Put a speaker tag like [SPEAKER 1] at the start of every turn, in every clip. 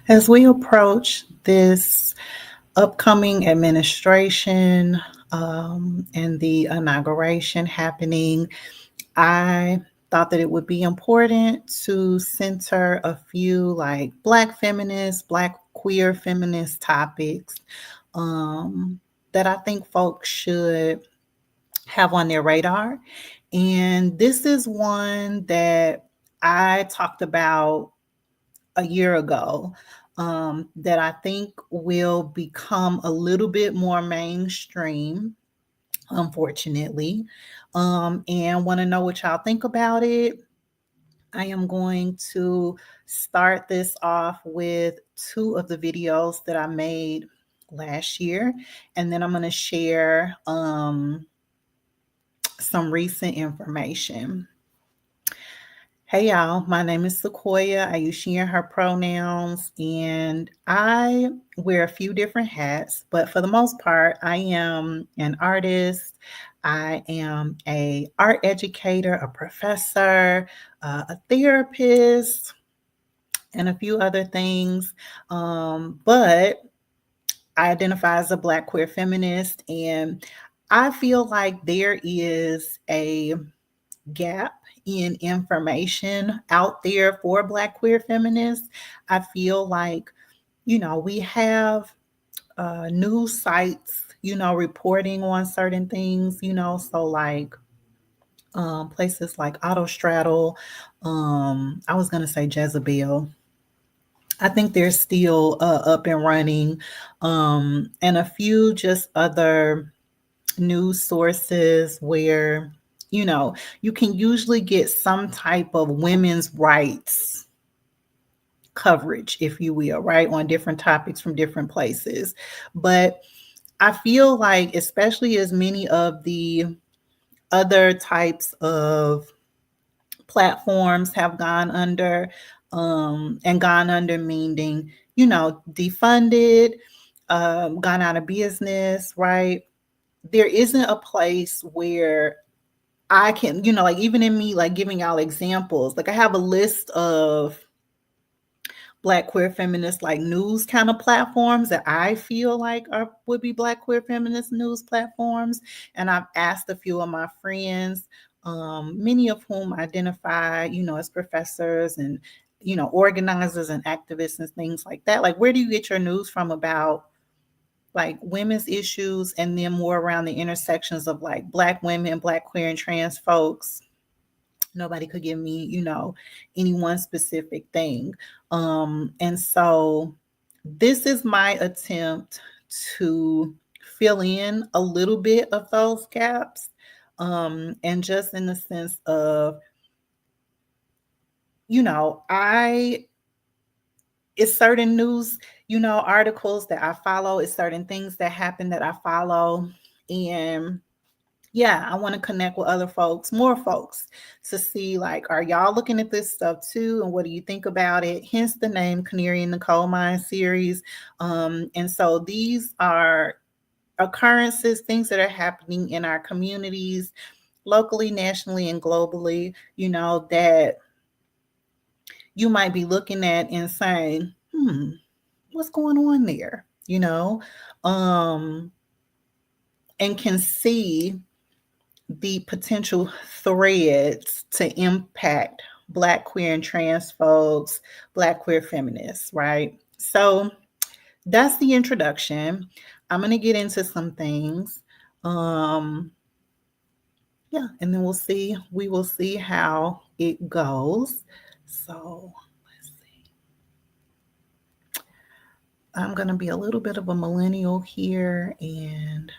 [SPEAKER 1] As we approach this upcoming administration and the inauguration happening, I thought that it would be important to center a few like Black feminist, Black queer feminist topics um, that I think folks should have on their radar. And this is one that I talked about a year ago that I think will become a little bit more mainstream, unfortunately. And want to know what y'all think about it. I am going to start this off with two of the videos that I made last year, and then I'm going to share some recent information. Hey y'all, my name is Sequoia. I use she and her pronouns, and I wear a few different hats, but for the most part, I am an artist. I am a art educator, a professor, a therapist, and a few other things. But I identify as a Black queer feminist, and I feel like there is a gap in information out there for Black queer feminists. I feel like, we have news sites, reporting on certain things, so like places like Autostraddle, I was going to say Jezebel. I think they're still up and running, and a few just other news sources where you can usually get some type of women's rights coverage, if you will, right, on different topics from different places. But I feel like, especially as many of the other types of platforms have gone under, and gone under meaning, defunded, gone out of business, right? There isn't a place where I can, like even in me, like giving y'all examples, like I have a list of Black queer feminist like news kind of platforms that I feel like would be Black queer feminist news platforms. And I've asked a few of my friends, many of whom identify, as professors and, organizers and activists and things like that. Like, where do you get your news from about like women's issues, and then more around the intersections of like Black women, Black queer and trans folks? Nobody could give me, any one specific thing. And so this is my attempt to fill in a little bit of those gaps. And just in the sense of, I it's certain news, articles that I follow, it's certain things that happen that I follow. And yeah, I want to connect with other folks, more folks, to see like, are y'all looking at this stuff too? And what do you think about it? Hence the name Canary in the Coal Mine series. And so these are occurrences, things that are happening in our communities, locally, nationally, and globally, that you might be looking at and saying, what's going on there? Um, and can see the potential threads to impact Black queer and trans folks, Black queer feminists, right? So that's the introduction. I'm going to get into some things. Um, yeah, and then we will see how it goes. So let's see. I'm going to be a little bit of a millennial here, and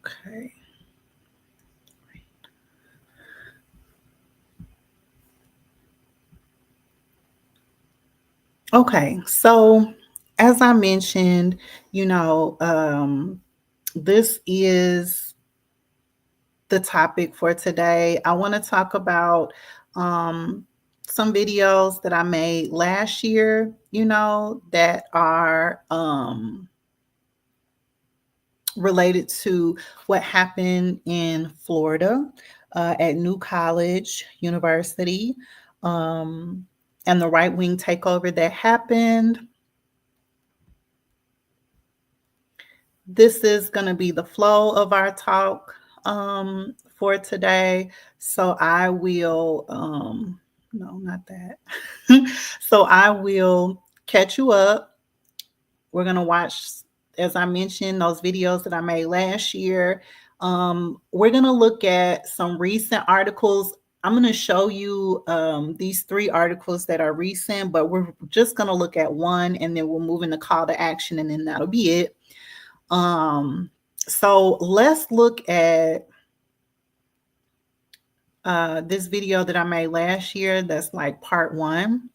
[SPEAKER 1] okay. Okay, so as I mentioned, this is the topic for today. I want to talk about um, some videos that I made last year, that are related to what happened in Florida at New College University, um, and the right wing takeover that happened. This is going to be the flow of our talk for today. So I will, no, not that. So I will catch you up. We're going to watch, as I mentioned, those videos that I made last year. We're going to look at some recent articles. I'm going to show you these three articles that are recent, but we're just going to look at one and then we'll move into call to action and then that'll be it. So let's look at this video that I made last year. That's like part one.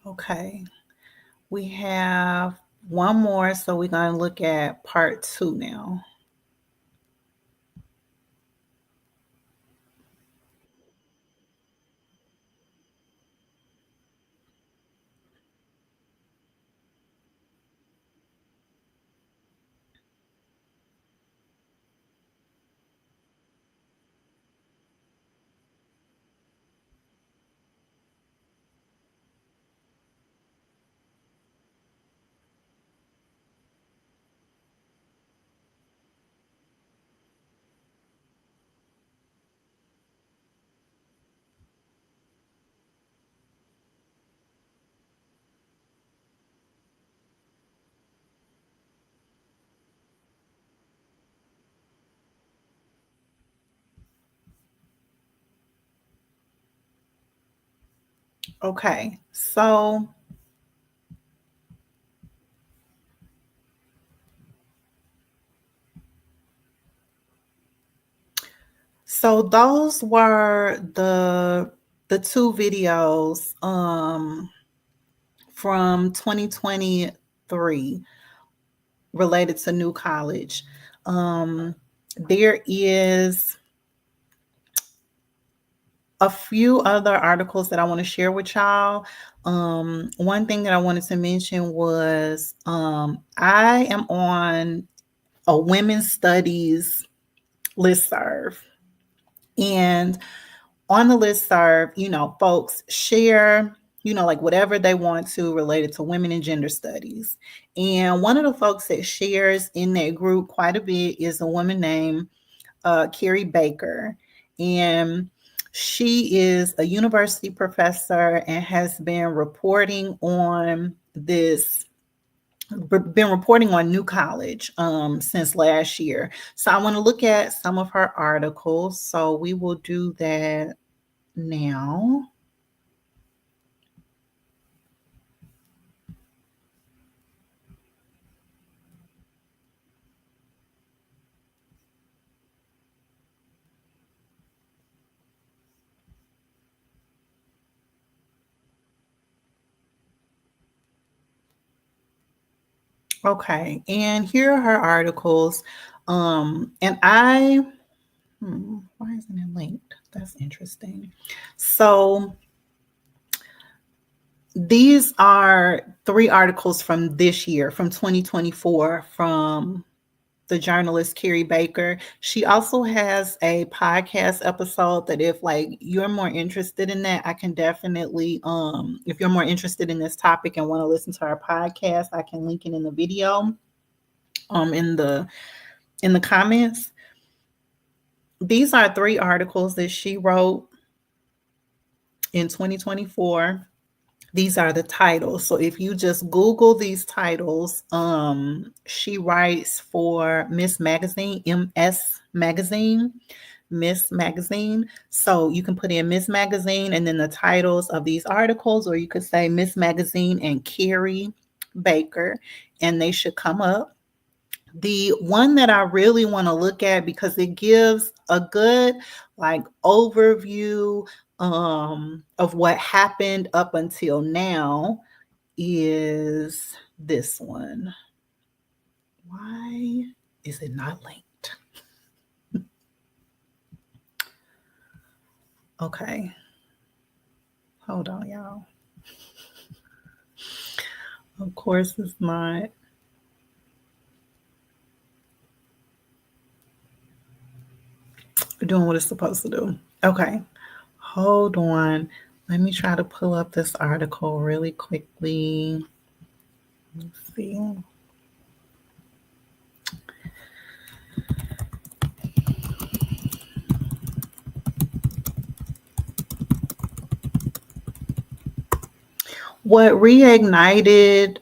[SPEAKER 1] Okay. We have one more. So we're going to look at part 2 now. Okay, so those were the two videos from 2023 related to New College. There is a few other articles that I want to share with y'all. One thing that I wanted to mention was I am on a women's studies listserv. And on the listserv, folks share, like whatever they want to related to women and gender studies. And one of the folks that shares in that group quite a bit is a woman named Carrie Baker. And she is a university professor and has been reporting on New College since last year. So I want to look at some of her articles. So we will do that now. Okay, and here are her articles. And why isn't it linked? That's interesting. So these are 3 articles from this year, from 2024, from the journalist Carrie Baker. She also has a podcast episode that if like you're more interested in that, I can definitely if you're more interested in this topic and want to listen to our podcast, I can link it in the video in the comments. These are 3 articles that she wrote in 2024. These are the titles. So if you just Google these titles, she writes for Miss Magazine, MS Magazine, Miss Magazine. So you can put in Miss Magazine and then the titles of these articles, or you could say Miss Magazine and Carrie Baker, and they should come up. The one that I really want to look at because it gives a good like overview of what happened up until now is this one. Why is it not linked? Okay. Hold on, y'all. Of course, it's not. Doing what it's supposed to do. Okay. Hold on. Let me try to pull up this article really quickly. Let's see. What reignited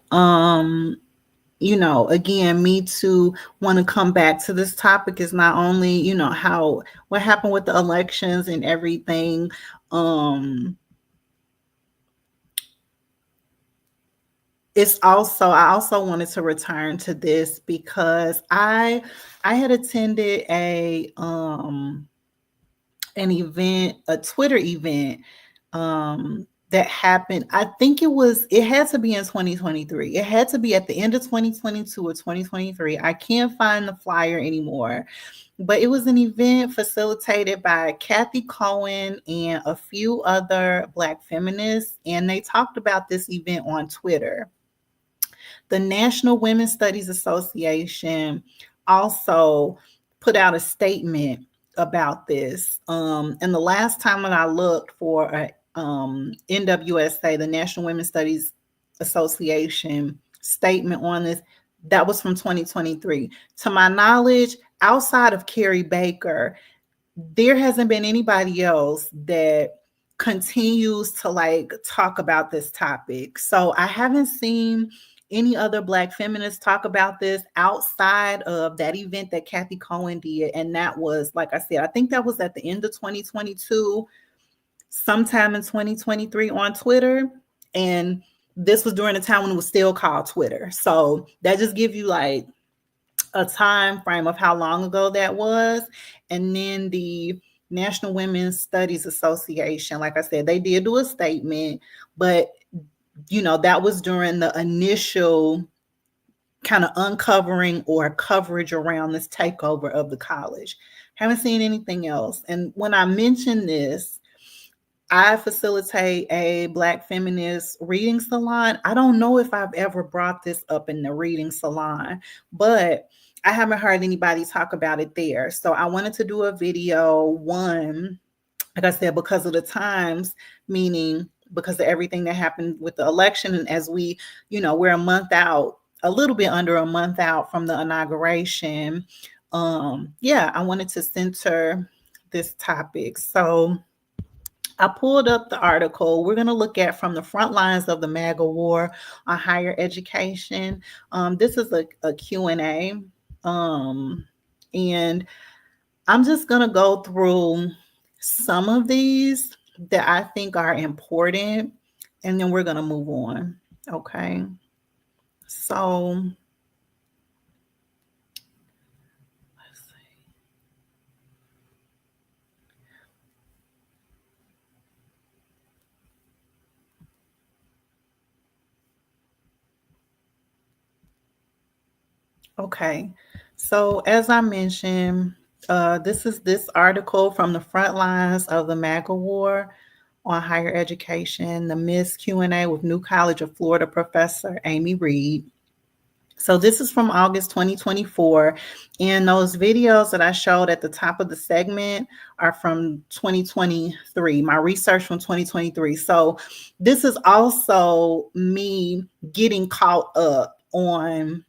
[SPEAKER 1] again, me to want to come back to this topic is not only, how what happened with the elections and everything. I also wanted to return to this because I had attended an event, a Twitter event, that happened. I think it had to be in 2023. It had to be at the end of 2022 or 2023. I can't find the flyer anymore. But it was an event facilitated by Kathy Cohen and a few other Black feminists. And they talked about this event on Twitter. The National Women's Studies Association also put out a statement about this. And the last time when I looked for a NWSA, the National Women's Studies Association statement on this, that was from 2023. To my knowledge, outside of Carrie Baker, there hasn't been anybody else that continues to like talk about this topic. So I haven't seen any other Black feminists talk about this outside of that event that Kathy Cohen did. And that was, like I said, I think that was at the end of 2022, sometime in 2023 on Twitter. And this was during the time when it was still called Twitter. So that just gives you like a time frame of how long ago that was. And then the National Women's Studies Association, like I said, they did do a statement, but that was during the initial kind of uncovering or coverage around this takeover of the college. Haven't seen anything else. And when I mention this, I facilitate a Black feminist reading salon. I don't know if I've ever brought this up in the reading salon, but I haven't heard anybody talk about it there. So I wanted to do a video, one, like I said, because of the times, meaning because of everything that happened with the election. And as we're a month out, a little bit under a month out from the inauguration. I wanted to center this topic. So I pulled up the article. We're going to look at From the Front Lines of the MAGA War on Higher Education. This is a Q&A. And I'm just going to go through some of these that I think are important, and then we're going to move on. Okay. So let's see. Okay. So as I mentioned, this is this article From the Front Lines of the MAGA War on Higher Education, the Miss Q&A with New College of Florida professor Amy Reed. So this is from August 2024. And those videos that I showed at the top of the segment are from 2023, my research from 2023. So this is also me getting caught up on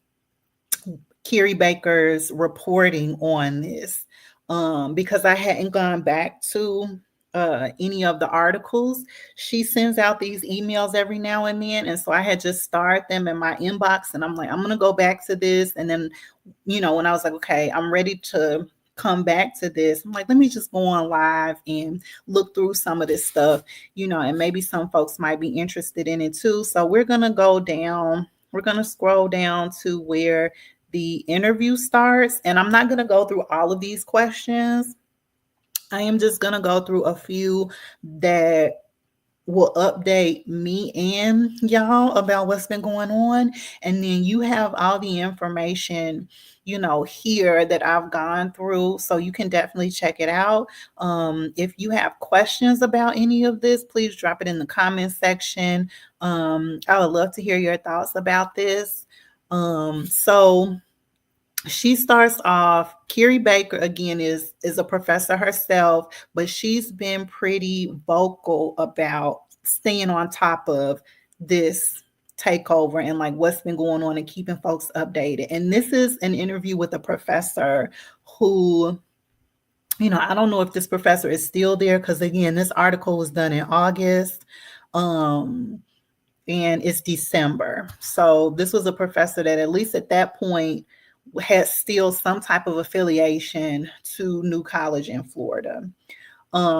[SPEAKER 1] Carrie Baker's reporting on this, because I hadn't gone back to any of the articles. She sends out these emails every now and then. And so I had just started them in my inbox, and I'm like, I'm going to go back to this. And then, when I was like, okay, I'm ready to come back to this, I'm like, let me just go on live and look through some of this stuff, and maybe some folks might be interested in it too. So we're going to go down. We're going to scroll down to where the interview starts. And I'm not going to go through all of these questions. I am just going to go through a few that will update me and y'all about what's been going on. And then you have all the information, here that I've gone through. So you can definitely check it out. If you have questions about any of this, please drop it in the comment section. I would love to hear your thoughts about this. So she starts off, Carrie Baker, again, is a professor herself, but she's been pretty vocal about staying on top of this takeover and like what's been going on and keeping folks updated. And this is an interview with a professor who, I don't know if this professor is still there, because again, this article was done in August. And it's December. So this was a professor that at least at that point had still some type of affiliation to New College in Florida.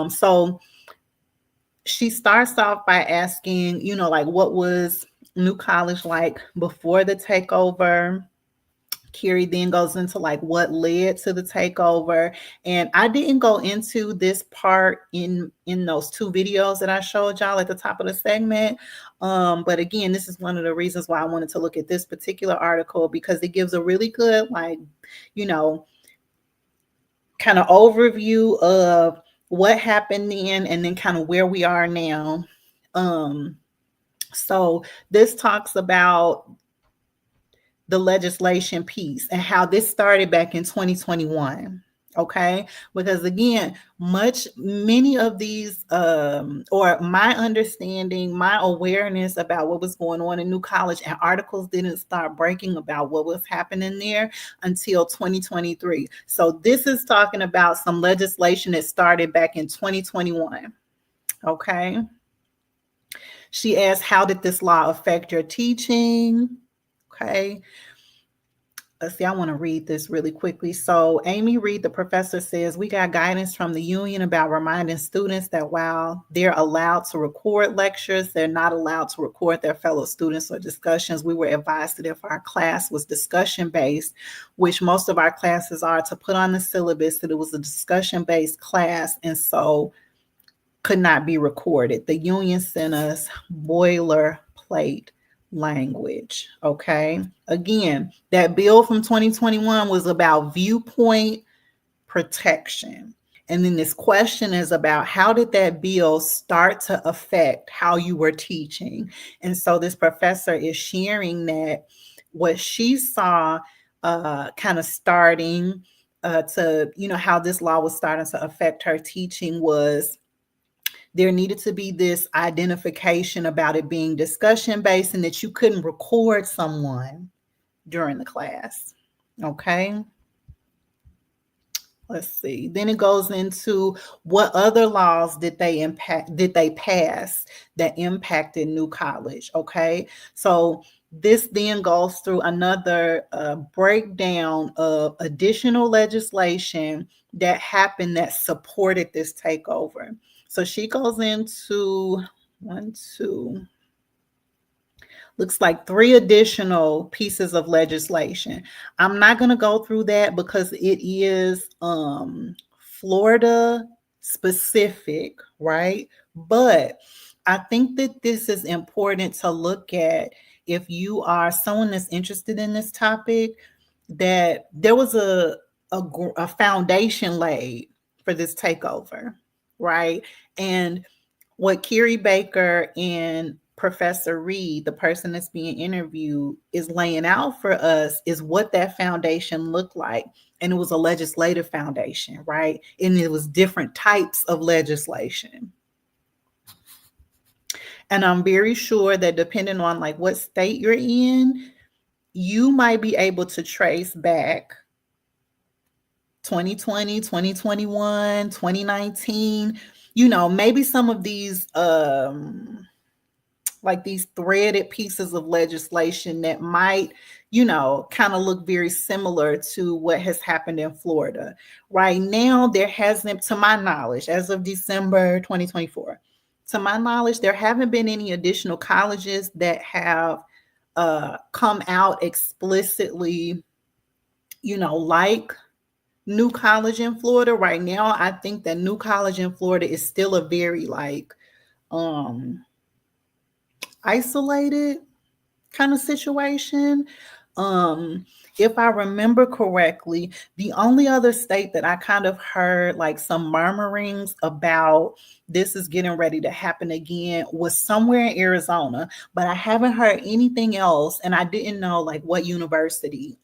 [SPEAKER 1] So she starts off by asking, like, what was New College like before the takeover? Carrie then goes into like what led to the takeover. And I didn't go into this part in those two videos that I showed y'all at the top of the segment. But again, this is one of the reasons why I wanted to look at this particular article, because it gives a really good, like, you know, kind of overview of what happened then and then kind of where we are now. So this talks about the legislation piece and how this started back in 2021. Okay, because again, many of these, or my understanding, my awareness about what was going on in New College and articles didn't start breaking about what was happening there until 2023. So this is talking about some legislation that started back in 2021. Okay. She asked, how did this law affect your teaching? Okay. Let's see, I want to read this really quickly. So Amy Reed, the professor, says, we got guidance from the union about reminding students that while they're allowed to record lectures, they're not allowed to record their fellow students or discussions. We were advised that if our class was discussion-based, which most of our classes are, to put on the syllabus that it was a discussion-based class, and so could not be recorded. The union sent us boilerplate language. Okay. Again, that bill from 2021 was about viewpoint protection. And then this question is about, how did that bill start to affect how you were teaching? And so this professor is sharing that what she saw kind of starting to, how this law was starting to affect her teaching was there needed to be this identification about it being discussion based and that you couldn't record someone during the class. Okay. Let's see. Then it goes into what other laws did they pass that impacted New College. Okay. So this then goes through another breakdown of additional legislation that happened that supported this takeover. So she goes into looks like 3 additional pieces of legislation. I'm not going to go through that because it is Florida specific, right? But I think that this is important to look at if you are someone that's interested in this topic, that there was a foundation laid for this takeover, right? And what Carrie Baker and Professor Reed, the person that's being interviewed, is laying out for us is what that foundation looked like. And it was a legislative foundation, right? And it was different types of legislation. And I'm very sure that depending on like what state you're in, you might be able to trace back 2020, 2021, 2019, maybe some of these like these threaded pieces of legislation that might, kind of look very similar to what has happened in Florida. Right now, there hasn't, to my knowledge, as of December 2024, to my knowledge, there haven't been any additional colleges that have come out explicitly, like New College in Florida. Right now, I think that New College in Florida is still a very like isolated kind of situation. If I remember correctly, the only other state that I kind of heard like some murmurings about this is getting ready to happen again was somewhere in Arizona, but I haven't heard anything else, and I didn't know like what university.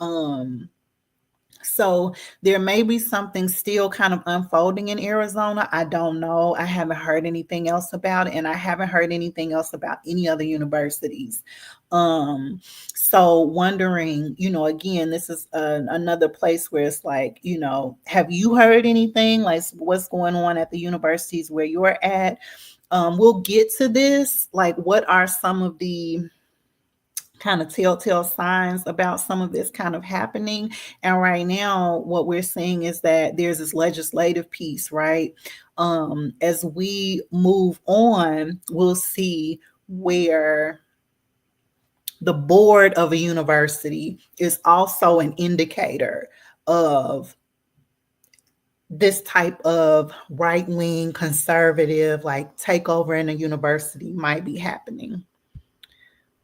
[SPEAKER 1] So there may be something still kind of unfolding in Arizona. I don't know. I haven't heard anything else about it, and I haven't heard anything else about any other universities. So wondering, again, this is another place where it's like, have you heard anything like what's going on at the universities where you're at? We'll get to this. Like, what are some of the kind of telltale signs about some of this kind of happening? And right now, what we're seeing is that there's this legislative piece, right? As we move on, we'll see where the board of a university is also an indicator of this type of right wing conservative, like takeover in a university might be happening.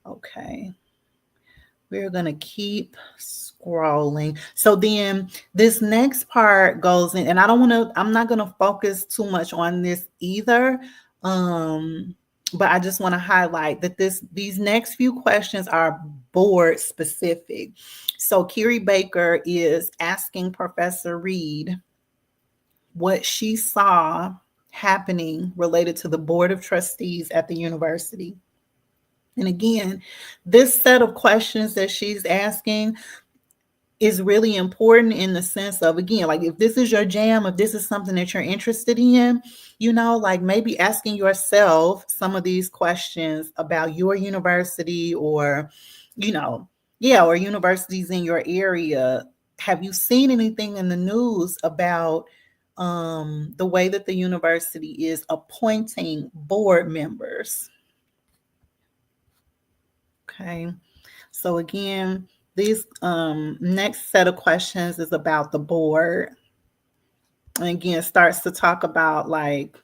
[SPEAKER 1] Okay. We're going to keep scrolling. So then this next part goes in, and I'm not going to focus too much on this either. But I just want to highlight that these next few questions are board specific. So Kiri Baker is asking Professor Reed what she saw happening related to the board of trustees at the university. And again, this set of questions that she's asking is really important in the sense of, again, like if this is your jam, if this is something that you're interested in, like maybe asking yourself some of these questions about your university or, or universities in your area. Have you seen anything in the news about the way that the university is appointing board members? Okay. So again, these next set of questions is about the board. And again, starts to talk about like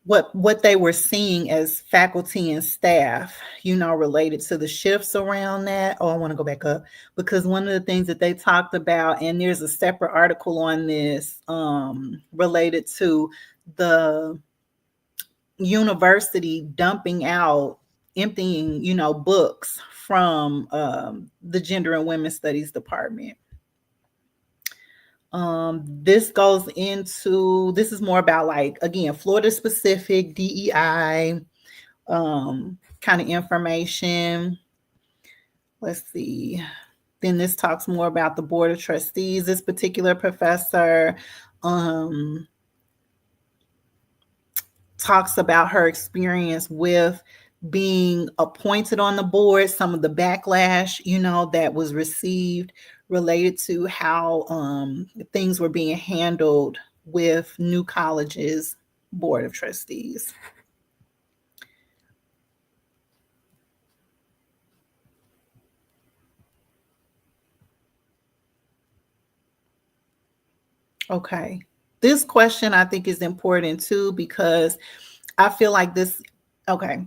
[SPEAKER 1] what they were seeing as faculty and staff, related to the shifts around that. Oh, I want to go back up because one of the things that they talked about, and there's a separate article on this related to the university emptying, books from the Gender and Women's Studies Department. This is more about like, again, Florida specific DEI kind of information. Let's see. Then this talks more about the board of trustees. This particular professor talks about her experience with being appointed on the board, some of the backlash, that was received related to how things were being handled with New College's board of trustees. Okay. This question I think is important too, because I feel like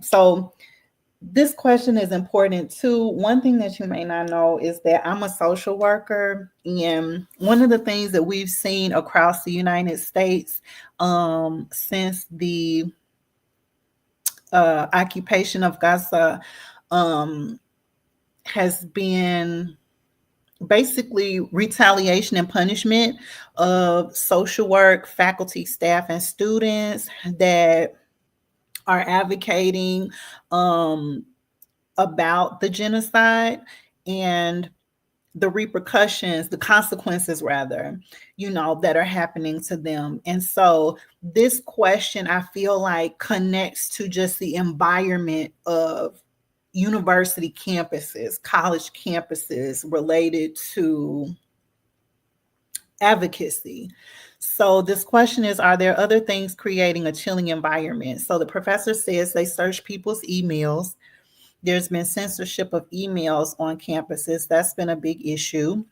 [SPEAKER 1] so this question is important too. One thing that you may not know is that I'm a social worker, and one of the things that we've seen across the United States since the occupation of Gaza has been basically retaliation and punishment of social work faculty, staff, and students that are advocating about the genocide and the repercussions, the consequences rather, that are happening to them. And so this question, I feel like, connects to just the environment of university campuses, college campuses related to advocacy. So this question is, are there other things creating a chilling environment? So the professor says they search people's emails. There's been censorship of emails on campuses. That's been a big issue.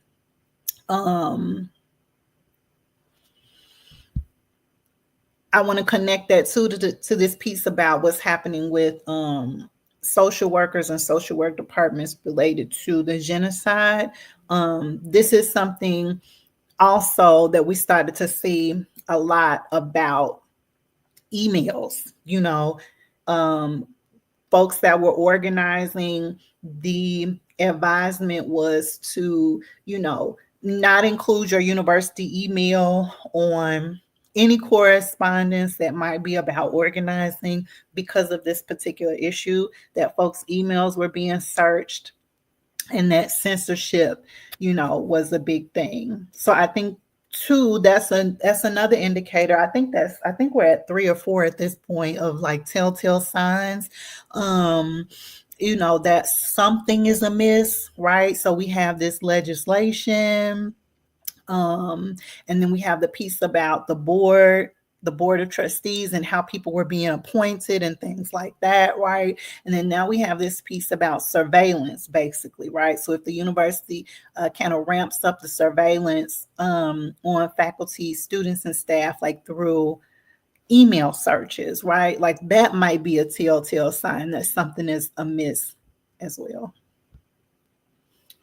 [SPEAKER 1] I want to connect that to this piece about what's happening with social workers and social work departments related to the genocide. This is something also that we started to see a lot about emails, folks that were organizing. The advisement was to, not include your university email on any correspondence that might be about organizing because of this particular issue, that folks' emails were being searched, and that censorship, was a big thing. So I think too, that's another indicator. I think we're at 3 or 4 at this point of like telltale signs, that something is amiss, right? So we have this legislation, and then we have the piece about the board the board of trustees and how people were being appointed and things like that, right? And then now we have this piece about surveillance, basically, right? So if the university kind of ramps up the surveillance on faculty, students, and staff, like through email searches, right? Like that might be a telltale sign that something is amiss as well.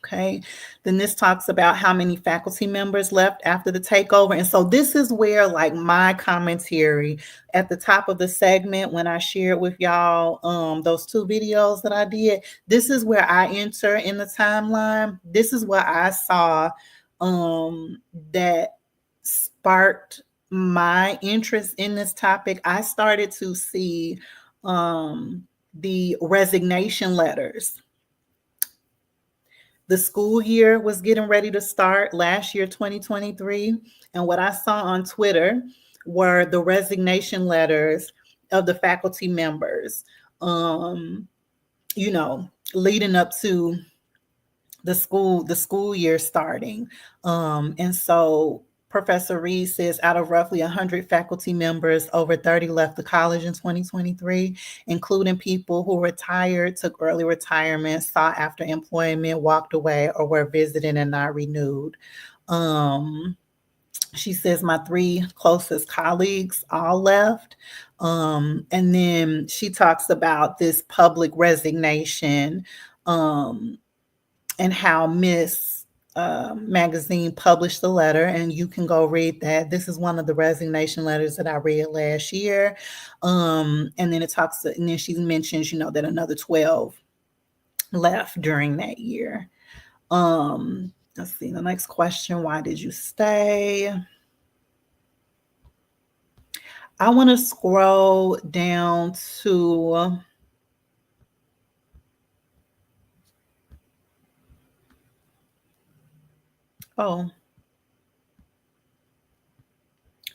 [SPEAKER 1] Okay. Then this talks about how many faculty members left after the takeover. And so this is where like my commentary at the top of the segment, when I shared with y'all those two videos that I did, this is where I enter in the timeline. This is what I saw that sparked my interest in this topic. I started to see the resignation letters. The school year was getting ready to start last year, 2023. And what I saw on Twitter were the resignation letters of the faculty members, leading up to the school year starting. And so Professor Reed says out of roughly 100 faculty members, over 30 left the college in 2023, including people who retired, took early retirement, sought after employment, walked away, or were visited and not renewed. She says my 3 closest colleagues all left. And then she talks about this public resignation and how Miss magazine published the letter, and you can go read that. This is one of the resignation letters that I read last year. And then it talks, and then she mentions, that another 12 left during that year. Let's see, the next question, why did you stay? I want to scroll down to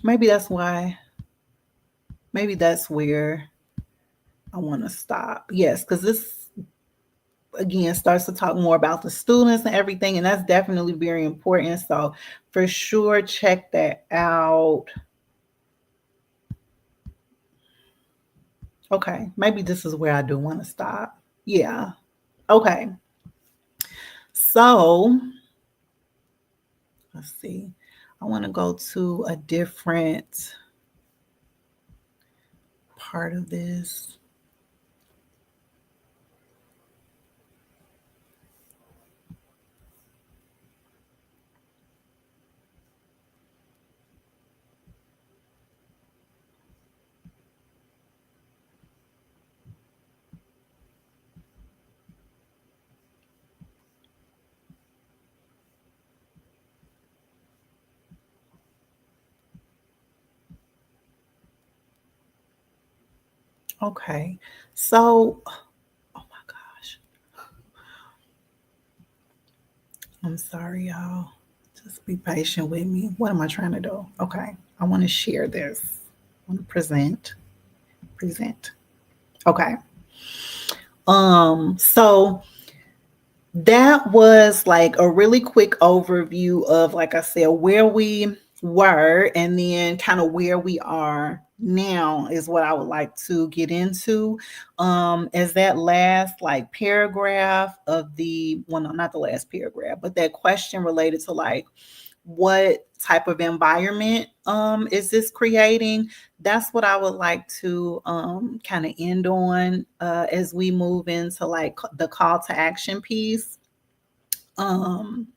[SPEAKER 1] maybe that's why. Maybe that's where I want to stop. Yes, because this, again, starts to talk more about the students and everything, and that's definitely very important. So for sure, check that out. Okay, maybe this is where I do want to stop. Yeah. Okay. So let's see. I want to go to a different part of this. Okay. So, oh my gosh. I'm sorry, y'all. Just be patient with me. What am I trying to do? Okay. I want to share this. I want to present. Okay. So that was like a really quick overview of, like I said, where we were and then kind of where we are now is what I would like to get into. As that last like paragraph of well, no, not the last paragraph, but that question related to like what type of environment is this creating? That's what I would like to kind of end on as we move into like the call to action piece. And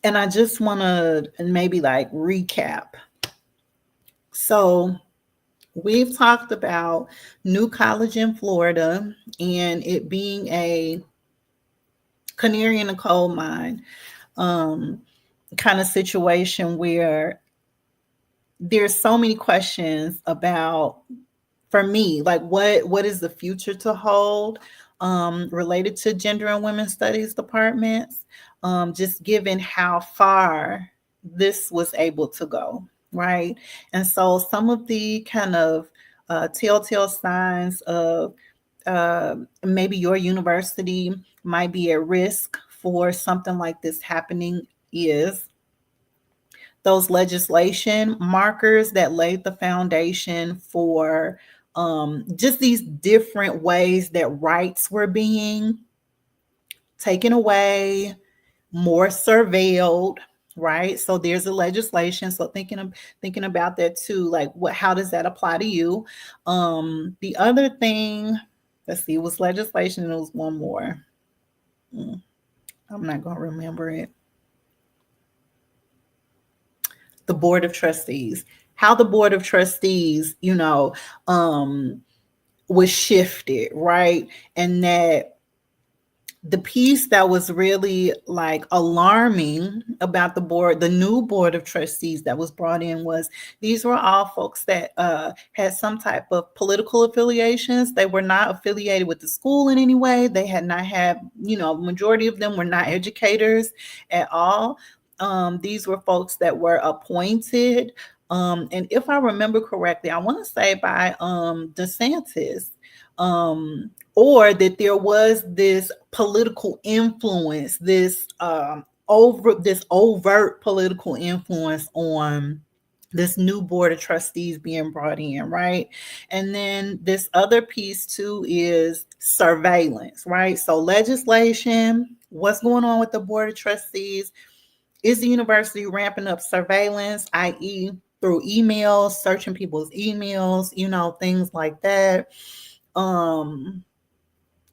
[SPEAKER 1] I just want to maybe like recap. So we've talked about new college in Florida and it being a canary in the coal mine kind of situation where there's so many questions about, for me, like what is the future to hold related to gender and women's studies departments, just given how far this was able to go, right? And so some of the kind of telltale signs of maybe your university might be at risk for something like this happening is those legislation markers that laid the foundation for just these different ways that rights were being taken away, more surveilled, right? So there's a legislation. So thinking about that too, like how does that apply to you? The other thing, let's see, it was legislation and it was one more. I'm not gonna remember it. The board of trustees. How the board of trustees, was shifted, right? And that the piece that was really like alarming about the new board of trustees that was brought in was these were all folks that had some type of political affiliations. They were not affiliated with the school in any way. They had not had, majority of them were not educators at all. These were folks that were appointed. And if I remember correctly, I want to say by DeSantis. Or that there was this political influence, this overt political influence on this new board of trustees being brought in, right? And then this other piece too is surveillance, right? So legislation, what's going on with the board of trustees? Is the university ramping up surveillance, i.e., through emails, searching people's emails, things like that?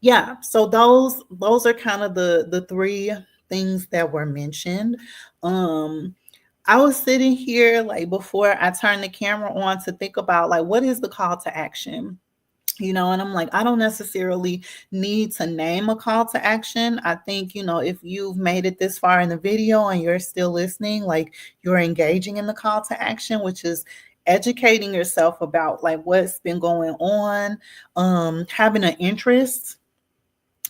[SPEAKER 1] Yeah, so those are kind of the three things that were mentioned. I was sitting here like before I turned the camera on to think about like what is the call to action? And I'm like, I don't necessarily need to name a call to action. I think, if you've made it this far in the video and you're still listening, like you're engaging in the call to action, which is educating yourself about like what's been going on, having an interest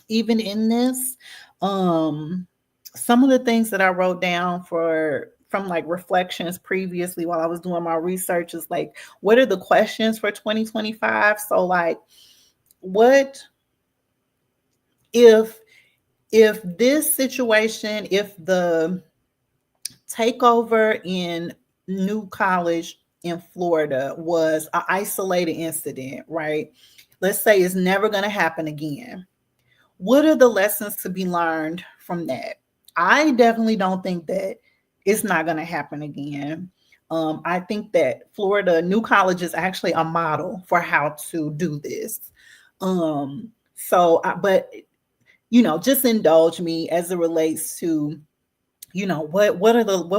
[SPEAKER 1] even in this. Some of the things that I wrote down from like reflections previously while I was doing my research is like, what are the questions for 2025? So like, what if this situation, if the takeover in New College in Florida was an isolated incident, right? Let's say it's never going to happen again. What are the lessons to be learned from that? I definitely don't think that it's not going to happen again. I think that Florida New College is actually a model for how to do this. But just indulge me as it relates to, what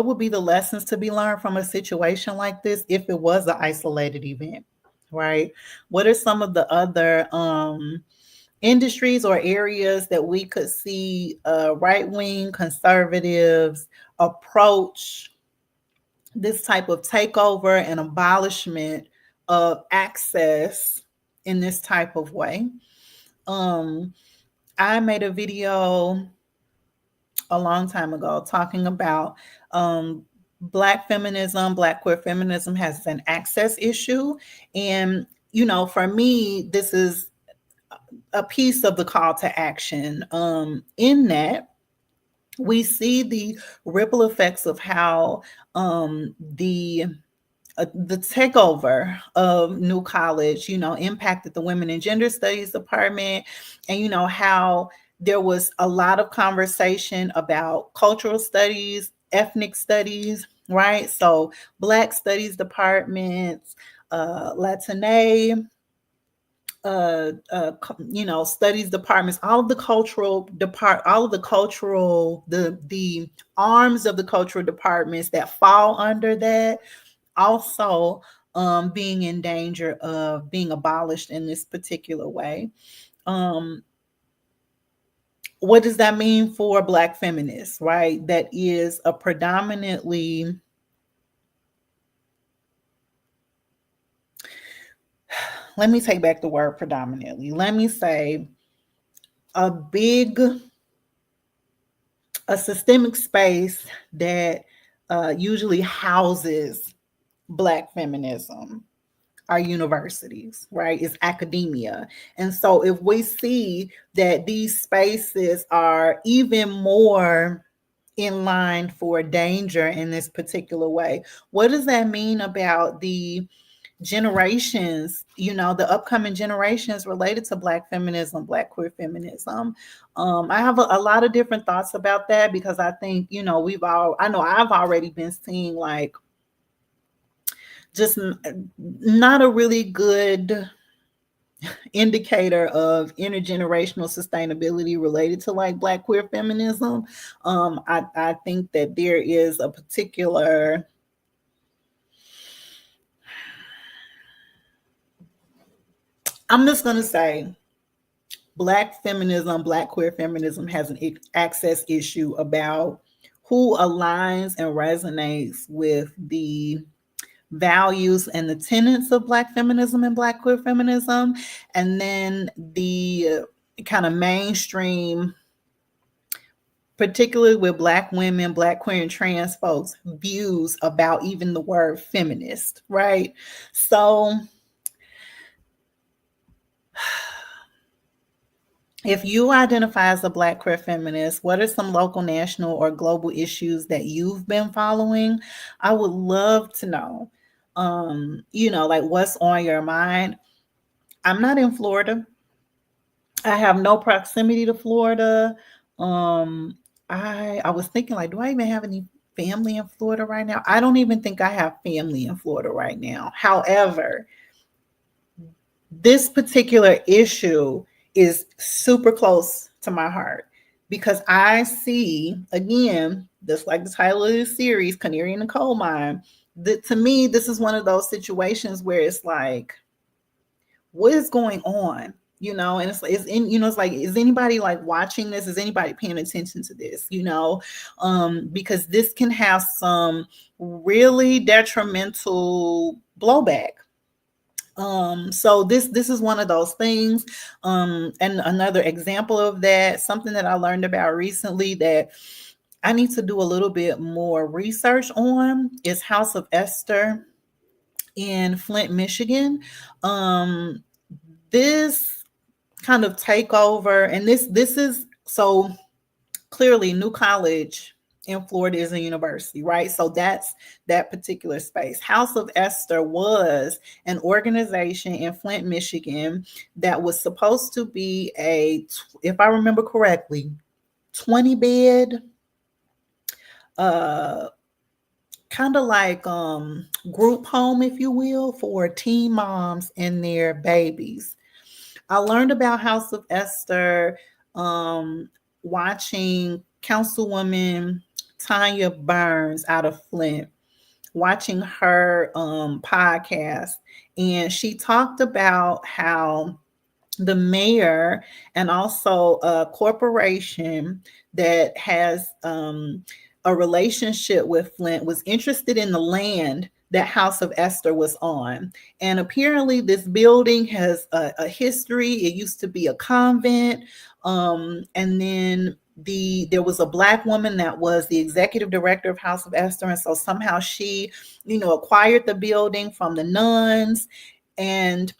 [SPEAKER 1] would be the lessons to be learned from a situation like this if it was an isolated event, right? What are some of the other industries or areas that we could see right-wing conservatives approach this type of takeover and abolishment of access in this type of way? I made a video a long time ago talking about Black feminism, Black queer feminism has an access issue. And, for me, this is a piece of the call to action, in that we see the ripple effects of how the takeover of New College, impacted the Women and Gender Studies department, and how there was a lot of conversation about cultural studies, ethnic studies, right? So Black studies departments, Latine, studies departments, all of the the arms of the cultural departments that fall under that also being in danger of being abolished in this particular way. What does that mean for Black feminists, right? That is a predominantly, let me take back the word predominantly. Let me say a systemic space that usually houses Black feminism, our universities, right? It's academia. And so if we see that these spaces are even more in line for danger in this particular way. What does that mean about the generations, the upcoming generations related to Black feminism, Black queer feminism? I have a lot of different thoughts about that, because I think, I know I've already been seeing like just not a really good indicator of intergenerational sustainability related to like Black queer feminism. I think that there is a particular, I'm just going to say, Black feminism, Black queer feminism has an access issue about who aligns and resonates with the values and the tenets of Black feminism and Black queer feminism, and then the kind of mainstream, particularly with Black women, Black queer and trans folks, views about even the word feminist, right? So if you identify as a Black queer feminist, what are some local, national, or global issues that you've been following? I would love to know, like what's on your mind. I'm not in Florida. I have no proximity to Florida. Um, I was thinking, like, do I even have any family in Florida right now? I don't even think I have family in Florida right now. However, this particular issue is super close to my heart, because I see, again, just like the title of this series, Canary in the Coal Mine, that to me, this is one of those situations where it's like, what is going on? And it's like, is anybody like watching this? Is anybody paying attention to this? Because this can have some really detrimental blowback. So this is one of those things. And another example of that, something that I learned about recently that I need to do a little bit more research on, is House of Esther in Flint, Michigan. This kind of takeover, and this is so clearly New College in Florida is a university, right? So that's that particular space. House of Esther was an organization in Flint, Michigan that was supposed to be if I remember correctly, 20 bed, kind of like group home, if you will, for teen moms and their babies. I learned about House of Esther watching Councilwoman Tanya Burns out of Flint, watching her podcast. And she talked about how the mayor and also a corporation that has a relationship with Flint was interested in the land that House of Esther was on. And apparently this building has a history. It used to be a convent. And then there was a Black woman that was the executive director of House of Esther. And so somehow she, acquired the building from the nuns. And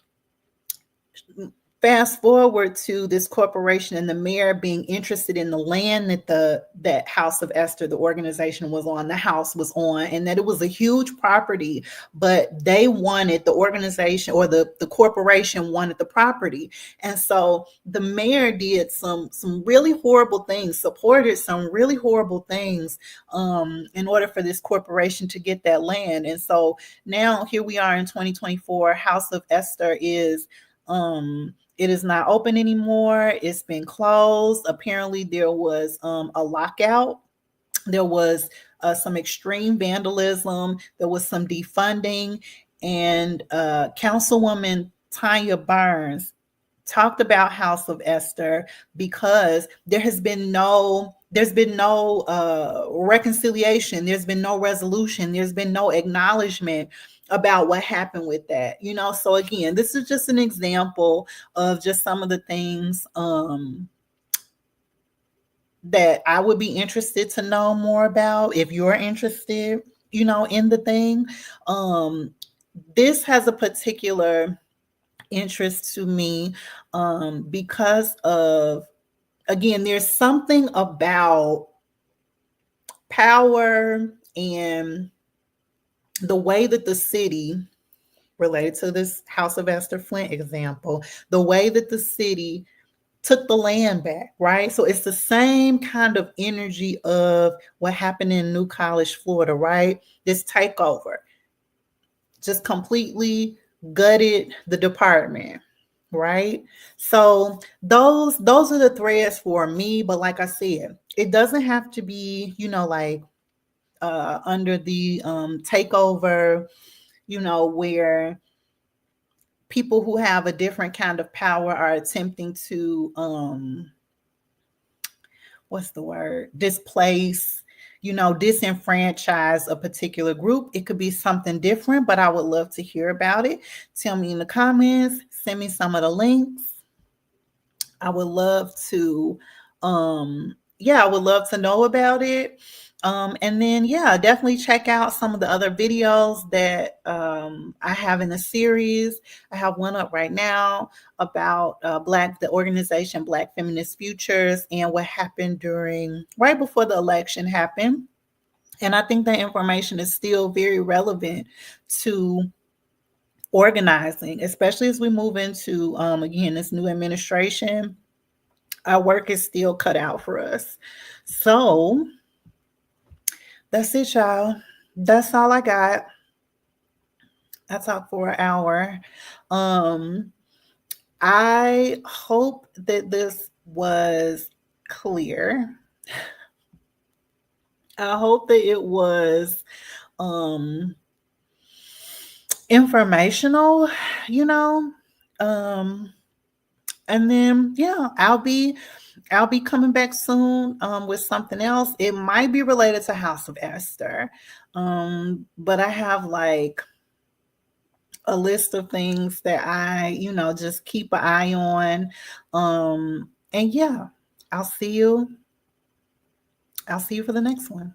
[SPEAKER 1] fast forward to this corporation and the mayor being interested in the land that House of Esther, the organization, was on, the house was on, and that it was a huge property, but they wanted, the organization or the corporation wanted the property. And so the mayor did some really horrible things, supported some really horrible things in order for this corporation to get that land. And so now here we are in 2024, House of Esther it is not open anymore. It's been closed. Apparently, there was a lockout. There was some extreme vandalism. There was some defunding. And Councilwoman Tanya Burns talked about House of Esther because there's been no reconciliation. There's been no resolution. There's been no acknowledgement about what happened with that. So again, this is just an example of just some of the things that I would be interested to know more about if you're interested, in the thing. This has a particular interest to me because of, again, there's something about power and the way that the city, related to this House of Esther Flint example, the way that the city took the land back, right? So it's the same kind of energy of what happened in New College, Florida, right? This takeover just completely gutted the department, right? So those are the threads for me, but like I said, it doesn't have to be, like under the takeover, where people who have a different kind of power are attempting to what's the word, displace, disenfranchise a particular group. It could be something different, but I would love to hear about it. Tell me in the comments, send me some of the links. I would love to I would love to know about it. And then, definitely check out some of the other videos that I have in the series. I have one up right now about the organization Black Feminist Futures and what happened right before the election happened. And I think that information is still very relevant to organizing, especially as we move into, again, this new administration. Our work is still cut out for us. So that's it, y'all. That's all I got. I talked for an hour. I hope that this was clear. I hope that it was informational, you know. And then I'll be coming back soon with something else. It might be related to House of Esther. But I have like a list of things that I, just keep an eye on. And I'll see you. I'll see you for the next one.